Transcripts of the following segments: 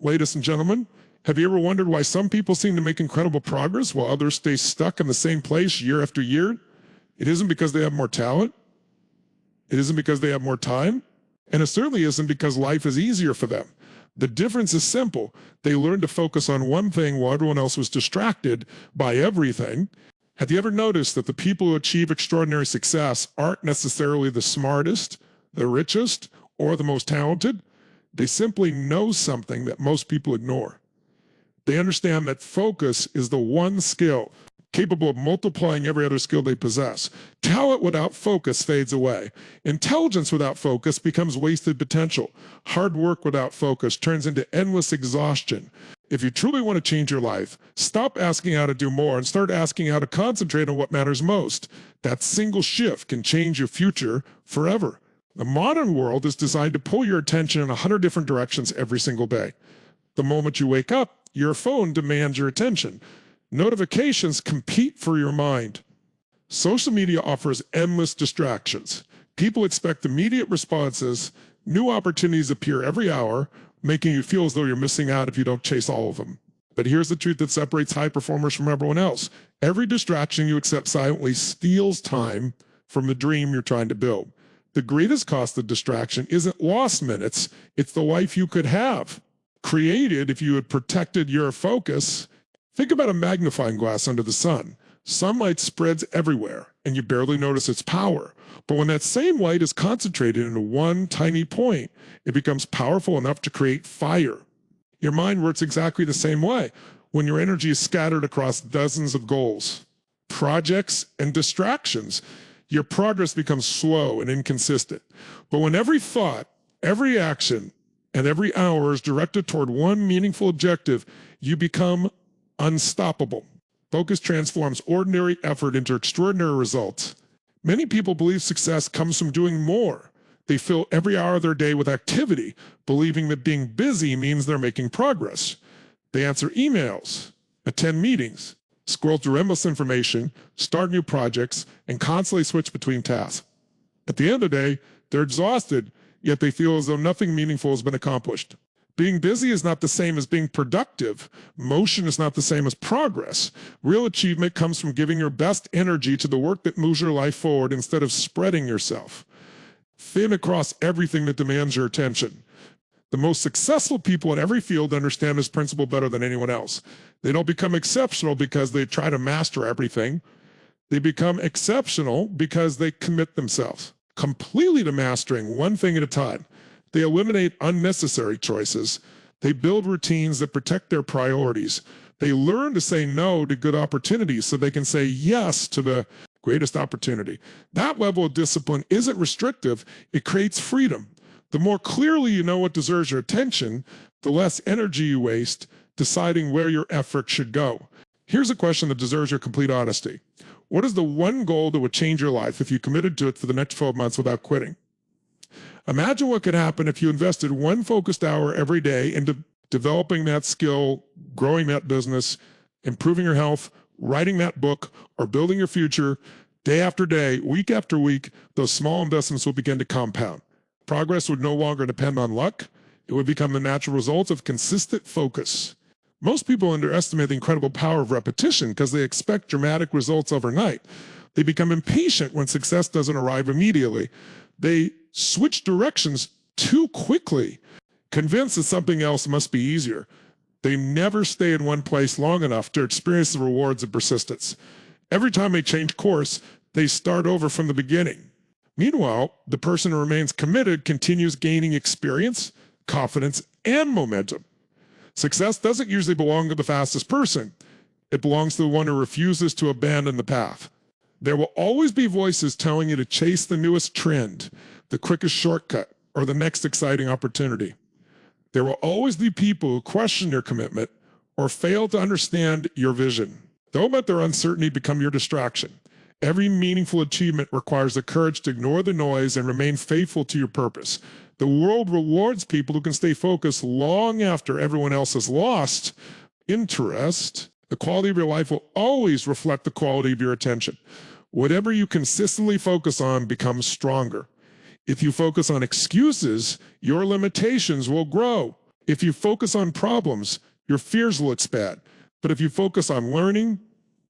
Ladies and gentlemen, have you ever wondered why some people seem to make incredible progress while others stay stuck in the same place year after year? It isn't because they have more talent. It isn't because they have more time. And it certainly isn't because life is easier for them. The difference is simple. They learned to focus on one thing while everyone else was distracted by everything. Have you ever noticed that the people who achieve extraordinary success aren't necessarily the smartest, the richest, or the most talented? They simply know something that most people ignore. They understand that focus is the one skill capable of multiplying every other skill they possess. Talent without focus fades away. Intelligence without focus becomes wasted potential. Hard work without focus turns into endless exhaustion. If you truly want to change your life, stop asking how to do more and start asking how to concentrate on what matters most. That single shift can change your future forever. The modern world is designed to pull your attention in 100 different directions every single day. The moment you wake up, your phone demands your attention. Notifications compete for your mind. Social media offers endless distractions. People expect immediate responses. New opportunities appear every hour, making you feel as though you're missing out if you don't chase all of them. But here's the truth that separates high performers from everyone else. Every distraction you accept silently steals time from the dream you're trying to build. The greatest cost of distraction isn't lost minutes, it's the life you could have created if you had protected your focus. Think about a magnifying glass under the sun. Sunlight spreads everywhere, and you barely notice its power. But when that same light is concentrated into one tiny point, it becomes powerful enough to create fire. Your mind works exactly the same way when your energy is scattered across dozens of goals, projects, and distractions. Your progress becomes slow and inconsistent. But when every thought, every action, and every hour is directed toward one meaningful objective, you become unstoppable. Focus transforms ordinary effort into extraordinary results. Many people believe success comes from doing more. They fill every hour of their day with activity, believing that being busy means they're making progress. They answer emails, attend meetings, scroll through endless information, start new projects, and constantly switch between tasks. At the end of the day, they're exhausted, yet they feel as though nothing meaningful has been accomplished. Being busy is not the same as being productive. Motion is not the same as progress. Real achievement comes from giving your best energy to the work that moves your life forward instead of spreading yourself thin across everything that demands your attention. The most successful people in every field understand this principle better than anyone else. They don't become exceptional because they try to master everything. They become exceptional because they commit themselves completely to mastering one thing at a time. They eliminate unnecessary choices. They build routines that protect their priorities. They learn to say no to good opportunities so they can say yes to the greatest opportunity. That level of discipline isn't restrictive, it creates freedom. The more clearly you know what deserves your attention, the less energy you waste deciding where your effort should go. Here's a question that deserves your complete honesty. What is the one goal that would change your life if you committed to it for the next 12 months without quitting? Imagine what could happen if you invested one focused hour every day into developing that skill, growing that business, improving your health, writing that book, or building your future. Day after day, week after week, those small investments will begin to compound. Progress would no longer depend on luck. It would become the natural result of consistent focus. Most people underestimate the incredible power of repetition because they expect dramatic results overnight. They become impatient when success doesn't arrive immediately. They switch directions too quickly, convinced that something else must be easier. They never stay in one place long enough to experience the rewards of persistence. Every time they change course, they start over from the beginning. Meanwhile, the person who remains committed continues gaining experience, confidence, and momentum. Success doesn't usually belong to the fastest person. It belongs to the one who refuses to abandon the path. There will always be voices telling you to chase the newest trend, the quickest shortcut, or the next exciting opportunity. There will always be people who question your commitment or fail to understand your vision. Don't let their uncertainty become your distraction. Every meaningful achievement requires the courage to ignore the noise and remain faithful to your purpose. The world rewards people who can stay focused long after everyone else has lost interest. The quality of your life will always reflect the quality of your attention. Whatever you consistently focus on becomes stronger. If you focus on excuses, your limitations will grow. If you focus on problems, your fears will expand. But if you focus on learning,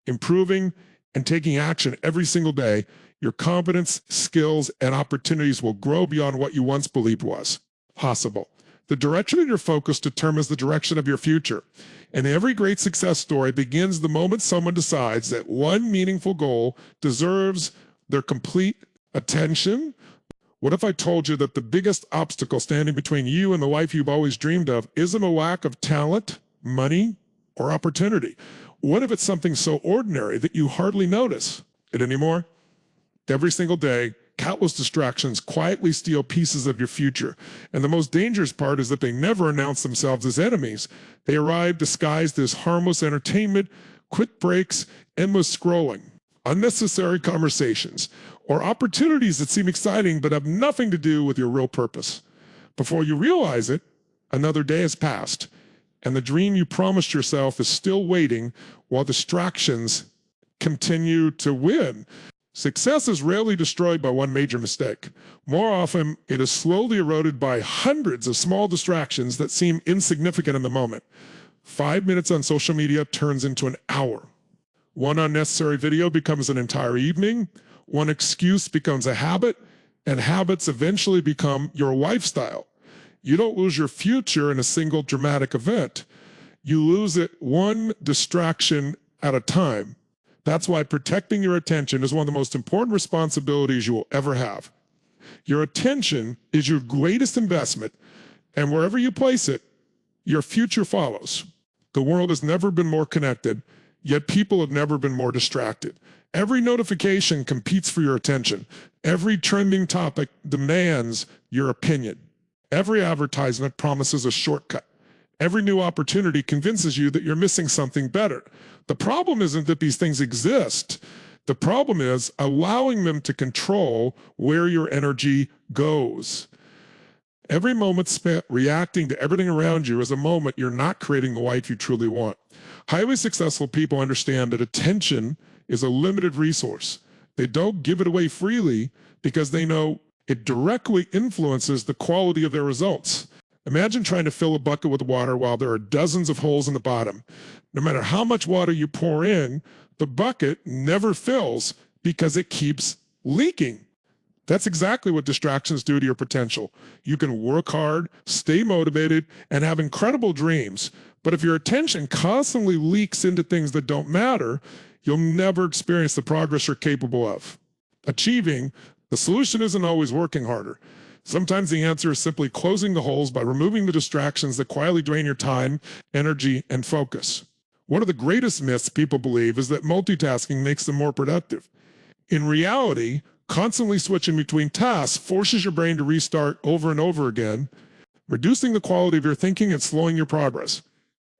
improving, and taking action every single day, your confidence, skills, and opportunities will grow beyond what you once believed was possible. The direction of your focus determines the direction of your future. And every great success story begins the moment someone decides that one meaningful goal deserves their complete attention. What if I told you that the biggest obstacle standing between you and the life you've always dreamed of isn't a lack of talent, money, or opportunity? What if it's something so ordinary that you hardly notice it anymore? Every single day, countless distractions quietly steal pieces of your future. And the most dangerous part is that they never announce themselves as enemies. They arrive disguised as harmless entertainment, quick breaks, endless scrolling, unnecessary conversations, or opportunities that seem exciting but have nothing to do with your real purpose. Before you realize it, another day has passed, and the dream you promised yourself is still waiting while distractions continue to win. Success is rarely destroyed by one major mistake. More often, it is slowly eroded by hundreds of small distractions that seem insignificant in the moment. 5 minutes on social media turns into an hour. One unnecessary video becomes an entire evening. One excuse becomes a habit, and habits eventually become your lifestyle. You don't lose your future in a single dramatic event. You lose it one distraction at a time. That's why protecting your attention is one of the most important responsibilities you will ever have. Your attention is your greatest investment, and wherever you place it, your future follows. The world has never been more connected, yet people have never been more distracted. Every notification competes for your attention. Every trending topic demands your opinion. Every advertisement promises a shortcut. Every new opportunity convinces you that you're missing something better. The problem isn't that these things exist. The problem is allowing them to control where your energy goes. Every moment spent reacting to everything around you is a moment you're not creating the life you truly want. Highly successful people understand that attention is a limited resource. They don't give it away freely because they know it directly influences the quality of their results. Imagine trying to fill a bucket with water while there are dozens of holes in the bottom. No matter how much water you pour in, the bucket never fills because it keeps leaking. That's exactly what distractions do to your potential. You can work hard, stay motivated, and have incredible dreams. But if your attention constantly leaks into things that don't matter, you'll never experience the progress you're capable of achieving. The solution isn't always working harder. Sometimes the answer is simply closing the holes by removing the distractions that quietly drain your time, energy, and focus. One of the greatest myths people believe is that multitasking makes them more productive. In reality, constantly switching between tasks forces your brain to restart over and over again, reducing the quality of your thinking and slowing your progress.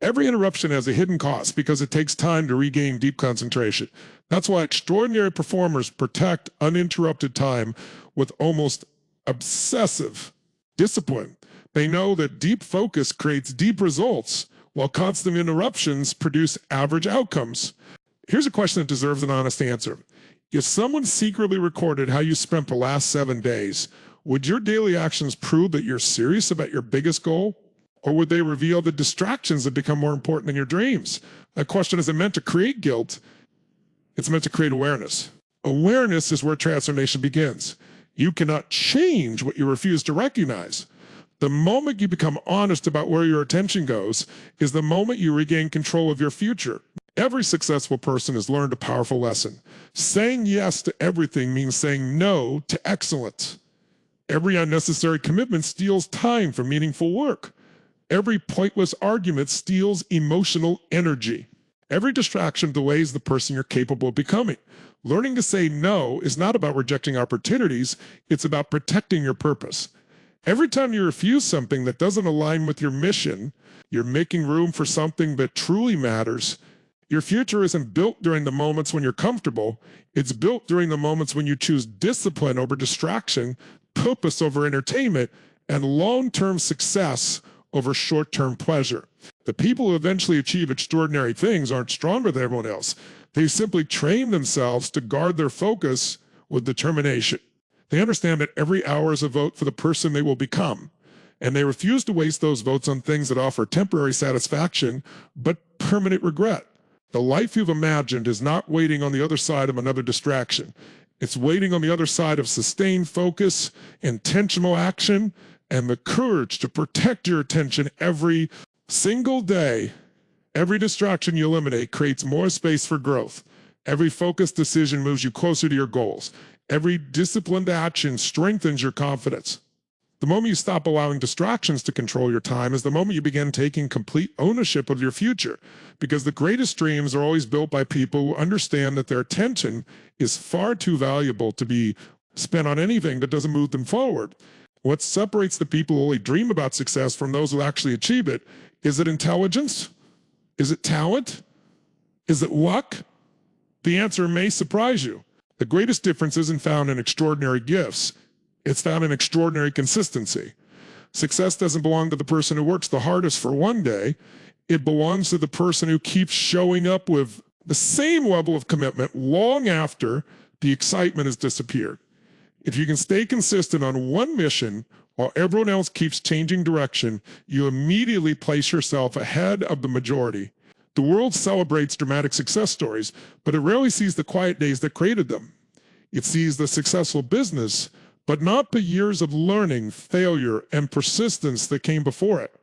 Every interruption has a hidden cost because it takes time to regain deep concentration. That's why extraordinary performers protect uninterrupted time with almost obsessive discipline. They know that deep focus creates deep results, while constant interruptions produce average outcomes. Here's a question that deserves an honest answer. If someone secretly recorded how you spent the last 7 days, would your daily actions prove that you're serious about your biggest goal? Or would they reveal the distractions that become more important than your dreams? That question isn't meant to create guilt. It's meant to create awareness. Awareness is where transformation begins. You cannot change what you refuse to recognize. The moment you become honest about where your attention goes is the moment you regain control of your future. Every successful person has learned a powerful lesson. Saying yes to everything means saying no to excellence. Every unnecessary commitment steals time from meaningful work. Every pointless argument steals emotional energy. Every distraction delays the person you're capable of becoming. Learning to say no is not about rejecting opportunities, it's about protecting your purpose. Every time you refuse something that doesn't align with your mission, you're making room for something that truly matters. Your future isn't built during the moments when you're comfortable, it's built during the moments when you choose discipline over distraction, purpose over entertainment, and long-term success over short-term pleasure. The people who eventually achieve extraordinary things aren't stronger than everyone else. They simply train themselves to guard their focus with determination. They understand that every hour is a vote for the person they will become. And they refuse to waste those votes on things that offer temporary satisfaction, but permanent regret. The life you've imagined is not waiting on the other side of another distraction. It's waiting on the other side of sustained focus, intentional action, and the courage to protect your attention every single day. Every distraction you eliminate creates more space for growth. Every focused decision moves you closer to your goals. Every disciplined action strengthens your confidence. The moment you stop allowing distractions to control your time is the moment you begin taking complete ownership of your future, because the greatest dreams are always built by people who understand that their attention is far too valuable to be spent on anything that doesn't move them forward. What separates the people who only dream about success from those who actually achieve it? Is it intelligence? Is it talent? Is it luck? The answer may surprise you. The greatest difference isn't found in extraordinary gifts. It's found in extraordinary consistency. Success doesn't belong to the person who works the hardest for one day. It belongs to the person who keeps showing up with the same level of commitment long after the excitement has disappeared. If you can stay consistent on one mission while everyone else keeps changing direction, you immediately place yourself ahead of the majority. The world celebrates dramatic success stories, but it rarely sees the quiet days that created them. It sees the successful business, but not the years of learning, failure, and persistence that came before it.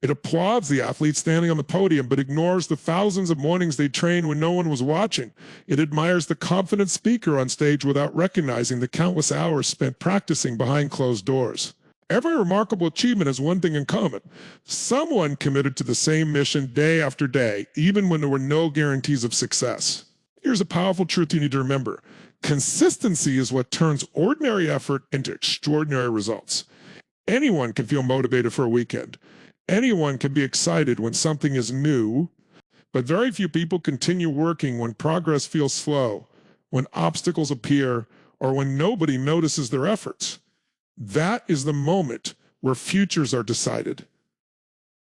It applauds the athlete standing on the podium, but ignores the thousands of mornings they trained when no one was watching. It admires the confident speaker on stage without recognizing the countless hours spent practicing behind closed doors. Every remarkable achievement has one thing in common. Someone committed to the same mission day after day, even when there were no guarantees of success. Here's a powerful truth you need to remember. Consistency is what turns ordinary effort into extraordinary results. Anyone can feel motivated for a weekend. Anyone can be excited when something is new, but very few people continue working when progress feels slow, when obstacles appear, or when nobody notices their efforts. That is the moment where futures are decided.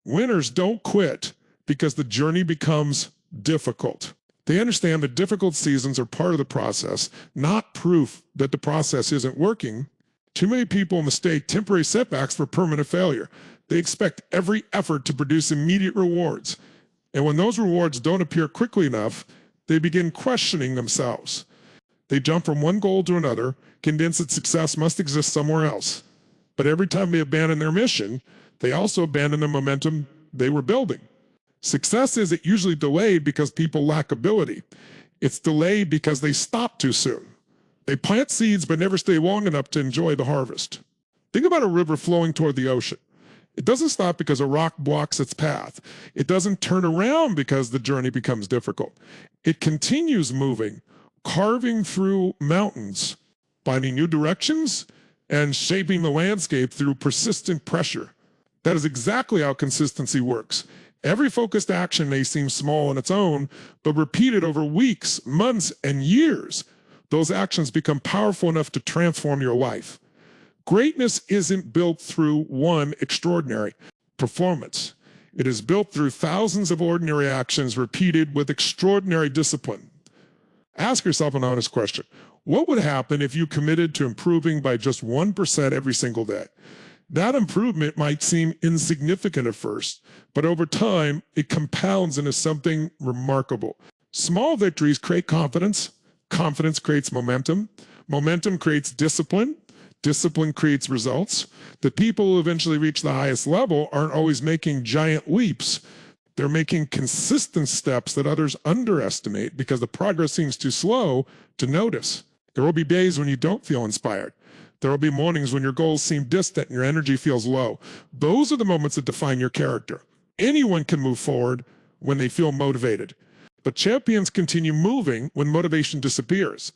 Winners don't quit because the journey becomes difficult. They understand that difficult seasons are part of the process, not proof that the process isn't working. Too many people mistake temporary setbacks for permanent failure. They expect every effort to produce immediate rewards. And when those rewards don't appear quickly enough, they begin questioning themselves. They jump from one goal to another, convinced that success must exist somewhere else. But every time they abandon their mission, they also abandon the momentum they were building. Success isn't usually delayed because people lack ability. It's delayed because they stop too soon. They plant seeds but never stay long enough to enjoy the harvest. Think about a river flowing toward the ocean. It doesn't stop because a rock blocks its path. It doesn't turn around because the journey becomes difficult. It continues moving, carving through mountains, finding new directions, and shaping the landscape through persistent pressure. That is exactly how consistency works. Every focused action may seem small on its own, but repeated over weeks, months, and years, those actions become powerful enough to transform your life. Greatness isn't built through one extraordinary performance. It is built through thousands of ordinary actions repeated with extraordinary discipline. Ask yourself an honest question. What would happen if you committed to improving by just 1% every single day? That improvement might seem insignificant at first, but over time, it compounds into something remarkable. Small victories create confidence. Confidence creates momentum. Momentum creates discipline. Discipline creates results. The people who eventually reach the highest level aren't always making giant leaps. They're making consistent steps that others underestimate because the progress seems too slow to notice. There will be days when you don't feel inspired. There will be mornings when your goals seem distant and your energy feels low. Those are the moments that define your character. Anyone can move forward when they feel motivated. But champions continue moving when motivation disappears.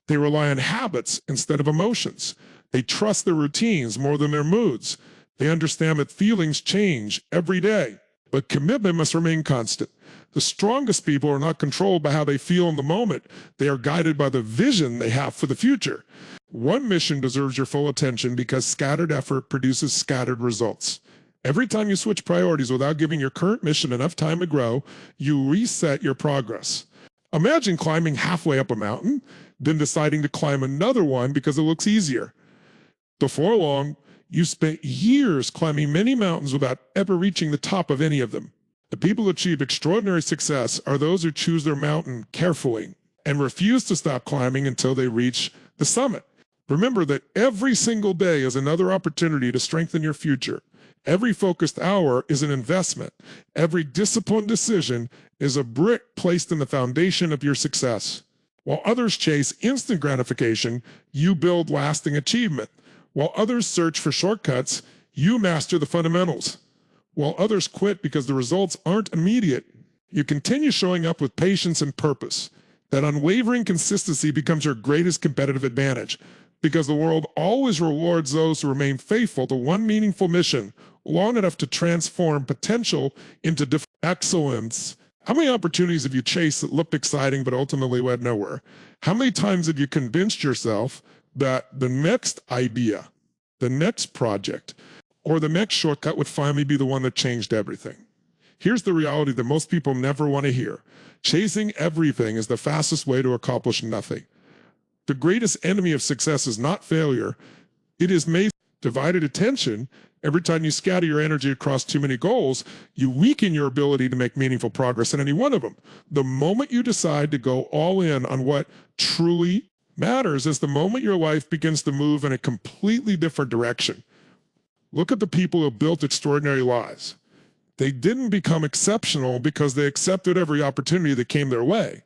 They rely on habits instead of emotions. They trust their routines more than their moods. They understand that feelings change every day, but commitment must remain constant. The strongest people are not controlled by how they feel in the moment. They are guided by the vision they have for the future. One mission deserves your full attention because scattered effort produces scattered results. Every time you switch priorities without giving your current mission enough time to grow, you reset your progress. Imagine climbing halfway up a mountain, then deciding to climb another one because it looks easier. Before long, You spent years climbing many mountains without ever reaching the top of any of them. The people who achieve extraordinary success are those who choose their mountain carefully and refuse to stop climbing until they reach the summit. Remember that every single day is another opportunity to strengthen your future. Every focused hour is an investment. Every disciplined decision is a brick placed in the foundation of your success. While others chase instant gratification, you build lasting achievement. While others search for shortcuts, you master the fundamentals. While others quit because the results aren't immediate, you continue showing up with patience and purpose. That unwavering consistency becomes your greatest competitive advantage, because the world always rewards those who remain faithful to one meaningful mission long enough to transform potential into excellence. How many opportunities have you chased that looked exciting but ultimately led nowhere? How many times have you convinced yourself that the next idea, the next project, or the next shortcut would finally be the one that changed everything? Here's the reality that most people never want to hear. Chasing everything is the fastest way to accomplish nothing. The greatest enemy of success is not failure. It is divided attention. Every time you scatter your energy across too many goals, you weaken your ability to make meaningful progress in any one of them. The moment you decide to go all in on what truly matters is the moment your life begins to move in a completely different direction. Look at the people who built extraordinary lives. They didn't become exceptional because they accepted every opportunity that came their way.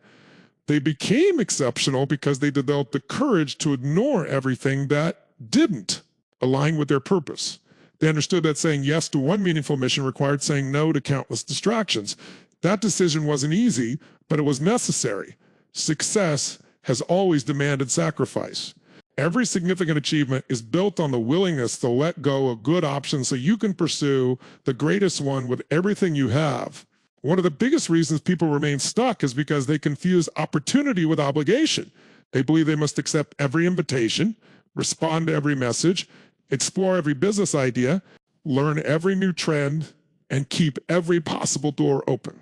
They became exceptional because they developed the courage to ignore everything that didn't align with their purpose. They understood that saying yes to one meaningful mission required saying no to countless distractions. That decision wasn't easy, but it was necessary. Success has always demanded sacrifice. Every significant achievement is built on the willingness to let go of good options so you can pursue the greatest one with everything you have. One of the biggest reasons people remain stuck is because they confuse opportunity with obligation. They believe they must accept every invitation, respond to every message, explore every business idea, learn every new trend, and keep every possible door open.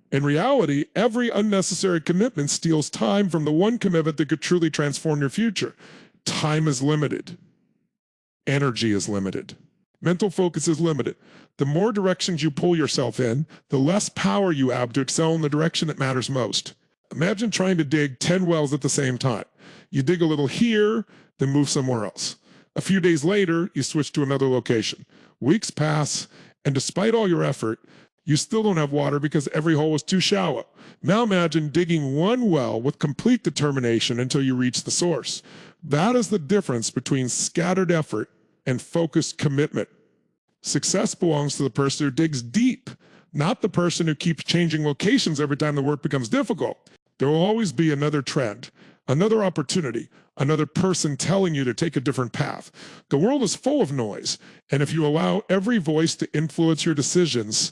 In reality, every unnecessary commitment steals time from the one commitment that could truly transform your future. Time is limited. Energy is limited. Mental focus is limited. The more directions you pull yourself in, the less power you have to excel in the direction that matters most. Imagine trying to dig 10 wells at the same time. You dig a little here, then move somewhere else. A few days later, you switch to another location. Weeks pass, and despite all your effort, you still don't have water because every hole is too shallow. Now imagine digging one well with complete determination until you reach the source. That is the difference between scattered effort and focused commitment. Success belongs to the person who digs deep, not the person who keeps changing locations every time the work becomes difficult. There will always be another trend, another opportunity, another person telling you to take a different path. The world is full of noise, and if you allow every voice to influence your decisions,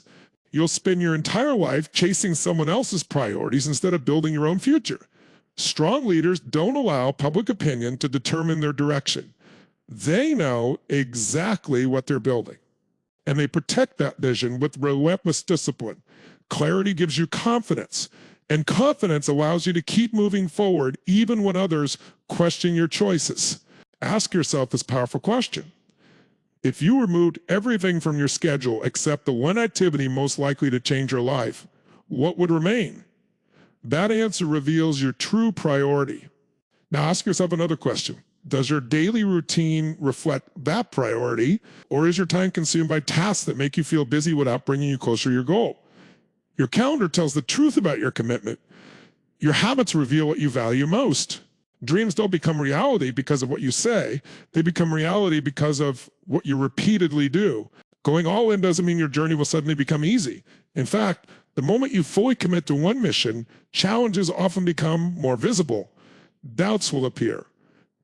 you'll spend your entire life chasing someone else's priorities instead of building your own future. Strong leaders don't allow public opinion to determine their direction. They know exactly what they're building, and they protect that vision with relentless discipline. Clarity gives you confidence, and confidence allows you to keep moving forward even when others question your choices. Ask yourself this powerful question. If you removed everything from your schedule except the one activity most likely to change your life, what would remain? That answer reveals your true priority. Now ask yourself another question. Does your daily routine reflect that priority, or is your time consumed by tasks that make you feel busy without bringing you closer to your goal? Your calendar tells the truth about your commitment. Your habits reveal what you value most. Dreams don't become reality because of what you say. They become reality because of what you repeatedly do. Going all in doesn't mean your journey will suddenly become easy. In fact, the moment you fully commit to one mission, challenges often become more visible. Doubts will appear.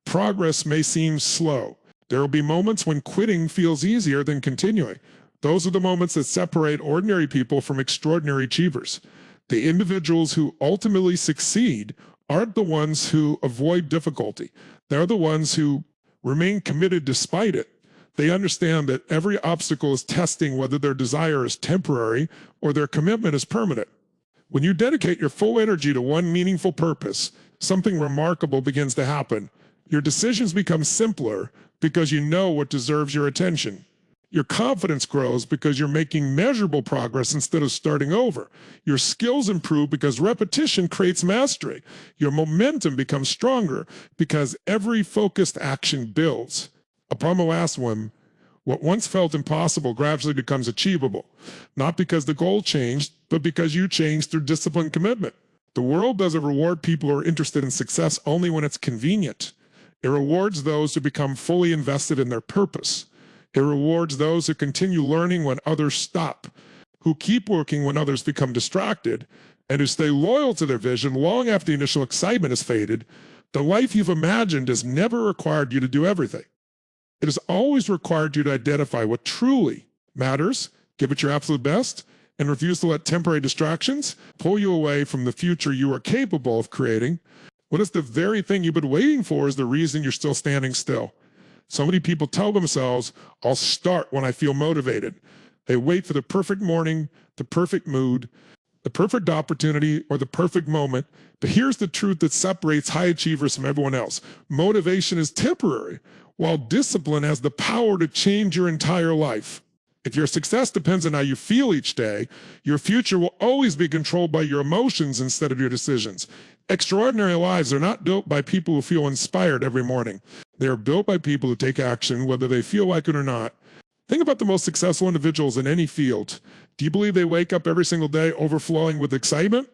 Progress may seem slow. There will be moments when quitting feels easier than continuing. Those are the moments that separate ordinary people from extraordinary achievers. The individuals who ultimately succeed aren't the ones who avoid difficulty. They're the ones who remain committed despite it. They understand that every obstacle is testing whether their desire is temporary or their commitment is permanent. When you dedicate your full energy to one meaningful purpose, something remarkable begins to happen. Your decisions become simpler because you know what deserves your attention. Your confidence grows because you're making measurable progress instead of starting over. Your skills improve because repetition creates mastery. Your momentum becomes stronger because every focused action builds. Upon the last one, what once felt impossible gradually becomes achievable, not because the goal changed, but because you changed through disciplined commitment. The world doesn't reward people who are interested in success only when it's convenient. It rewards those who become fully invested in their purpose. It rewards those who continue learning when others stop, who keep working when others become distracted, and who stay loyal to their vision long after the initial excitement has faded. The life you've imagined has never required you to do everything. It has always required you to identify what truly matters, give it your absolute best, and refuse to let temporary distractions pull you away from the future you are capable of creating. What is the very thing you've been waiting for is the reason you're still standing still. So many people tell themselves, I'll start when I feel motivated. They wait for the perfect morning, the perfect mood, the perfect opportunity, or the perfect moment. But here's the truth that separates high achievers from everyone else. Motivation is temporary, while discipline has the power to change your entire life. If your success depends on how you feel each day, your future will always be controlled by your emotions instead of your decisions. Extraordinary lives are not built by people who feel inspired every morning. They are built by people who take action, whether they feel like it or not. Think about the most successful individuals in any field. Do you believe they wake up every single day overflowing with excitement?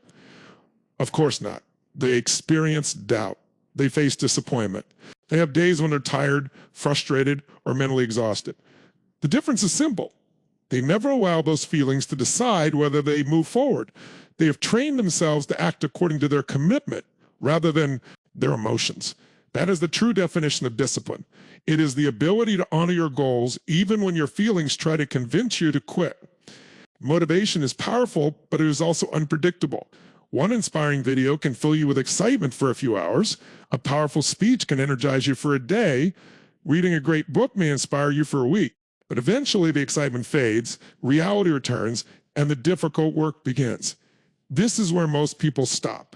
Of course not. They experience doubt. They face disappointment. They have days when they're tired, frustrated, or mentally exhausted. The difference is simple. They never allow those feelings to decide whether they move forward. They have trained themselves to act according to their commitment rather than their emotions. That is the true definition of discipline. It is the ability to honor your goals even when your feelings try to convince you to quit. Motivation is powerful, but it is also unpredictable. One inspiring video can fill you with excitement for a few hours. A powerful speech can energize you for a day. Reading a great book may inspire you for a week. But eventually the excitement fades, reality returns, and the difficult work begins. This is where most people stop.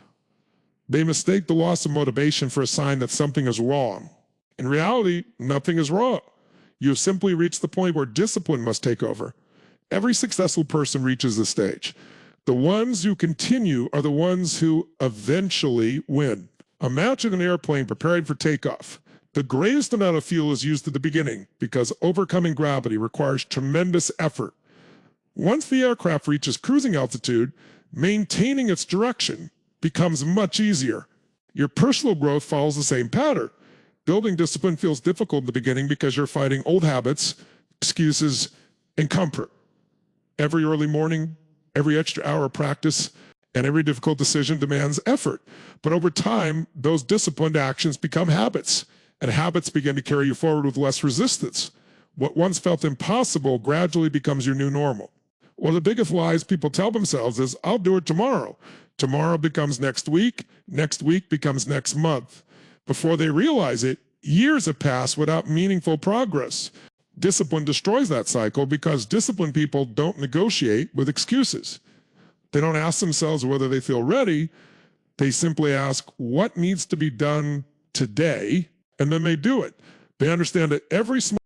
They mistake the loss of motivation for a sign that something is wrong. In reality, nothing is wrong. You have simply reached the point where discipline must take over. Every successful person reaches this stage. The ones who continue are the ones who eventually win. Imagine an airplane preparing for takeoff. The greatest amount of fuel is used at the beginning because overcoming gravity requires tremendous effort. Once the aircraft reaches cruising altitude, maintaining its direction becomes much easier. Your personal growth follows the same pattern. Building discipline feels difficult in the beginning because you're fighting old habits, excuses, and comfort. Every early morning, every extra hour of practice, and every difficult decision demands effort. But over time, those disciplined actions become habits, and habits begin to carry you forward with less resistance. What once felt impossible gradually becomes your new normal. One of the biggest lies people tell themselves is, I'll do it tomorrow. Tomorrow becomes next week becomes next month. Before they realize it, years have passed without meaningful progress. Discipline destroys that cycle because disciplined people don't negotiate with excuses. They don't ask themselves whether they feel ready. They simply ask what needs to be done today, and then they do it. They understand that every small